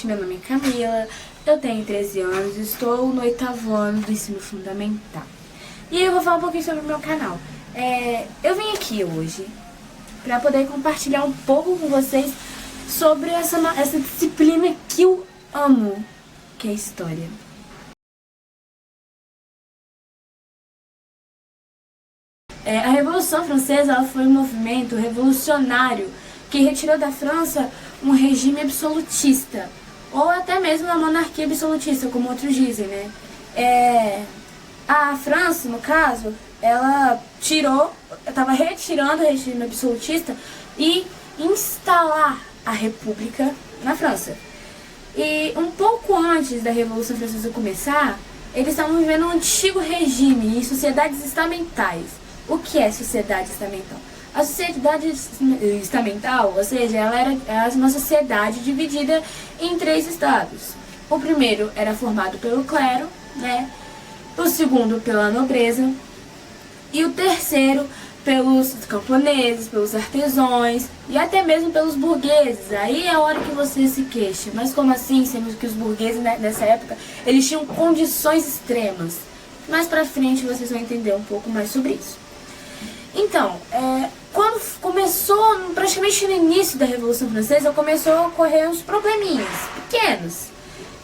gente, meu nome é Camila, eu tenho 13 anos, estou no 8º ano do ensino fundamental. E eu vou falar um pouquinho sobre o meu canal. Eu vim aqui hoje para poder compartilhar um pouco com vocês sobre essa disciplina que eu amo, que é a história. A Revolução Francesa ela foi um movimento revolucionário que retirou da França um regime absolutista, ou até mesmo uma monarquia absolutista, como outros dizem, né? A França, no caso, ela estava retirando o regime absolutista e instalar a República na França. E um pouco antes da Revolução Francesa começar, eles estavam vivendo um antigo regime em sociedades estamentais. O que é sociedade estamental? A sociedade estamental, ou seja, ela era uma sociedade dividida em 3 estados. O primeiro era formado pelo clero, né? O segundo pela nobreza e o terceiro pelos camponeses, pelos artesãos e até mesmo pelos burgueses. Aí é a hora que você se queixa. Mas como assim, sendo que os burgueses nessa época eles tinham condições extremas? Mais pra frente vocês vão entender um pouco mais sobre isso. Então, quando começou, praticamente no início da Revolução Francesa, começou a ocorrer uns probleminhas pequenos.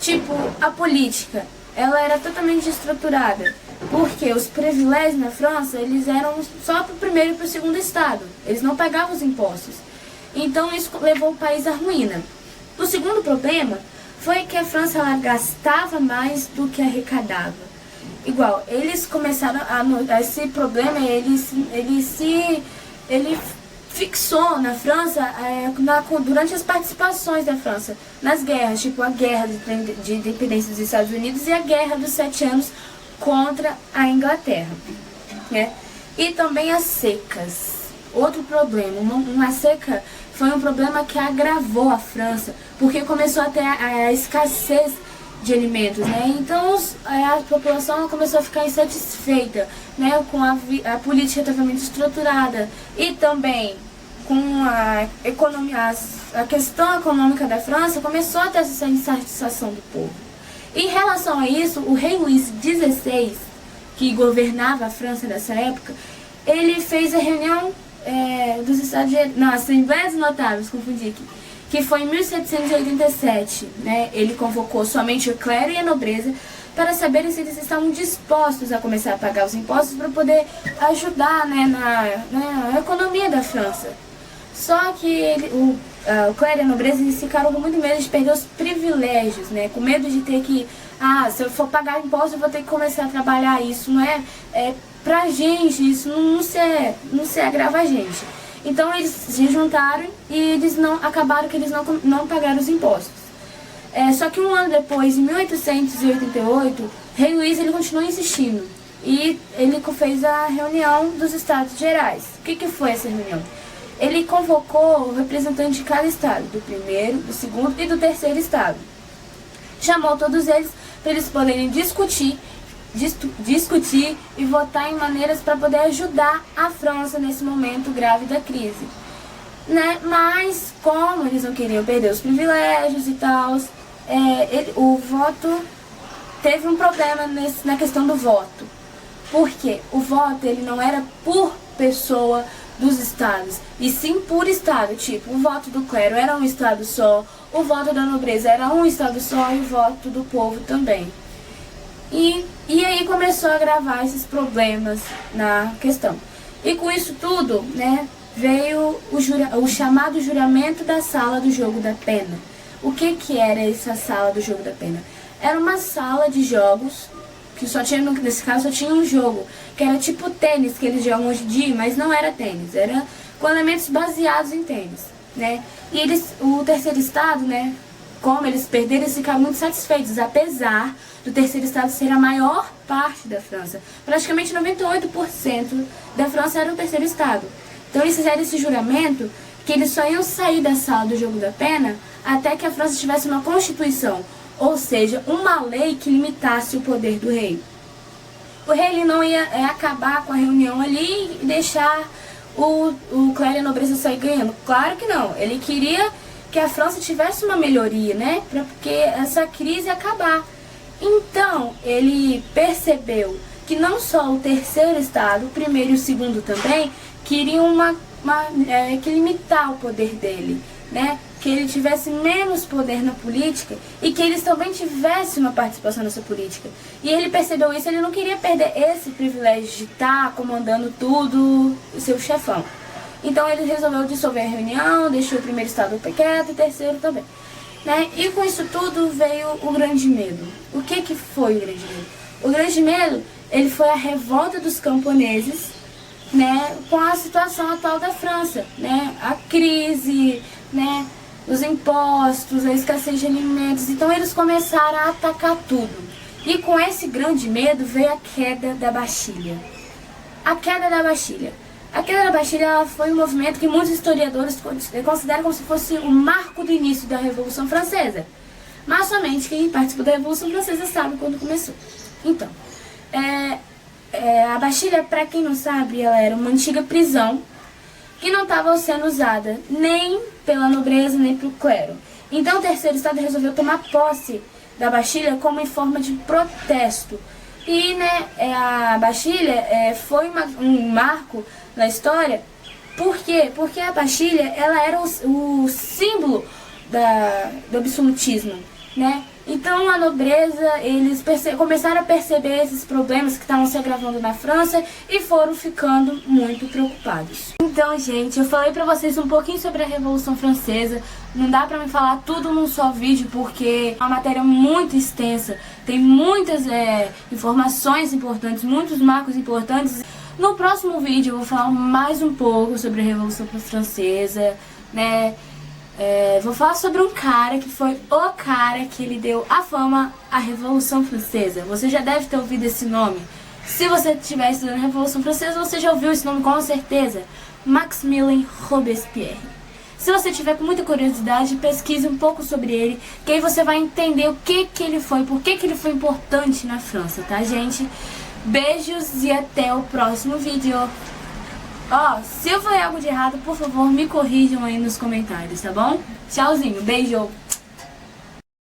Tipo, a política, ela era totalmente estruturada, porque os privilégios na França, eles eram só para o primeiro e para o segundo estado. Eles não pagavam os impostos. Então, isso levou o país à ruína. O segundo problema foi que a França ela gastava mais do que arrecadava. Igual, eles começaram esse problema, ele fixou na França durante as participações da França nas guerras, tipo a guerra de independência dos Estados Unidos e a guerra dos 7 anos contra a Inglaterra, né? E também as secas. Outro problema, uma seca foi um problema que agravou a França, porque começou a ter a escassez de alimentos, né? Então a população começou a ficar insatisfeita, né, com a política totalmente estruturada e também com a economia, a questão econômica da França começou a ter essa insatisfação do povo. Em relação a isso, o rei Luís XVI, que governava a França nessa época, ele fez a reunião dos Estados Unidos, não, Assembleia dos Notáveis, confundi aqui, que foi em 1787, né? Ele convocou somente o clero e a nobreza para saberem se eles estavam dispostos a começar a pagar os impostos para poder ajudar, né, na economia da França. Só que o clero e a nobreza eles ficaram com muito medo de perder os privilégios, né? Com medo de ter que, se eu for pagar impostos eu vou ter que começar a trabalhar. Isso não é pra gente, isso não se agrava a gente. Então eles se juntaram e eles acabaram que eles não pagaram os impostos. Só que um ano depois, em 1888, Rei Luís ele continuou insistindo e ele fez a reunião dos Estados Gerais. O que foi essa reunião? Ele convocou o representante de cada estado, do primeiro, do segundo e do terceiro estado. Chamou todos eles para eles poderem discutir e votar em maneiras para poder ajudar a França nesse momento grave da crise, né? Mas como eles não queriam perder os privilégios e tal, o voto teve um problema na questão do voto, porque o voto ele não era por pessoa dos estados, e sim por estado. Tipo, o voto do clero era um estado só, o voto da nobreza era um estado só e o voto do povo também. E aí começou a agravar esses problemas na questão. E com isso tudo, né, veio o chamado juramento da sala do jogo da pena. O que era essa sala do jogo da pena? Era uma sala de jogos, que nesse caso só tinha um jogo, que era tipo tênis que eles jogam hoje em dia, mas não era tênis, era com elementos baseados em tênis, né? E o terceiro estado, né, como eles perderam, eles ficaram muito satisfeitos, apesar do terceiro estado ser a maior parte da França. Praticamente 98% da França era o terceiro estado. Então eles fizeram esse juramento que eles só iam sair da sala do jogo da pena até que a França tivesse uma constituição, ou seja, uma lei que limitasse o poder do rei. O rei ele não ia acabar com a reunião ali e deixar o clero e a nobreza sair ganhando. Claro que não. Ele queria que a França tivesse uma melhoria, né? Para que essa crise acabar. Então, ele percebeu que não só o terceiro estado, o primeiro e o segundo também, queriam que limitar o poder dele, né? Que ele tivesse menos poder na política e que eles também tivessem uma participação nessa política. E ele percebeu isso, ele não queria perder esse privilégio de estar comandando tudo, o seu chefão. Então ele resolveu dissolver a reunião, deixou o primeiro estado quieto e o terceiro também. Né? E com isso tudo veio o grande medo. O que foi o grande medo? O grande medo, ele foi a revolta dos camponeses, né, com a situação atual da França, né, a crise, né, os impostos, a escassez de alimentos. Então eles começaram a atacar tudo. E com esse grande medo veio a queda da Bastilha. A queda da Bastilha. A queda da Bastilha foi um movimento que muitos historiadores consideram como se fosse o marco do início da Revolução Francesa. Mas somente quem participou da Revolução Francesa sabe quando começou. Então, a Bastilha, para quem não sabe, ela era uma antiga prisão que não estava sendo usada nem pela nobreza nem pelo clero. Então o terceiro estado resolveu tomar posse da Bastilha como em forma de protesto. E né, a Bastilha foi um marco na história. Por quê? Porque a Bastilha ela era o símbolo do absolutismo, né? Então a nobreza, eles começaram a perceber esses problemas que estavam se agravando na França e foram ficando muito preocupados. Então, gente, eu falei pra vocês um pouquinho sobre a Revolução Francesa. Não dá pra me falar tudo num só vídeo porque é uma matéria muito extensa. Tem muitas informações importantes, muitos marcos importantes. No próximo vídeo eu vou falar mais um pouco sobre a Revolução Francesa, né? Vou falar sobre um cara que foi o cara que ele deu a fama à Revolução Francesa. Você já deve ter ouvido esse nome. Se você estiver estudando a Revolução Francesa, você já ouviu esse nome com certeza. Maximilien Robespierre. Se você tiver com muita curiosidade, pesquise um pouco sobre ele, que aí você vai entender o que ele foi, por que ele foi importante na França, tá, gente? Beijos e até o próximo vídeo. Se eu falei algo de errado, por favor, me corrijam aí nos comentários, tá bom? Tchauzinho, beijo!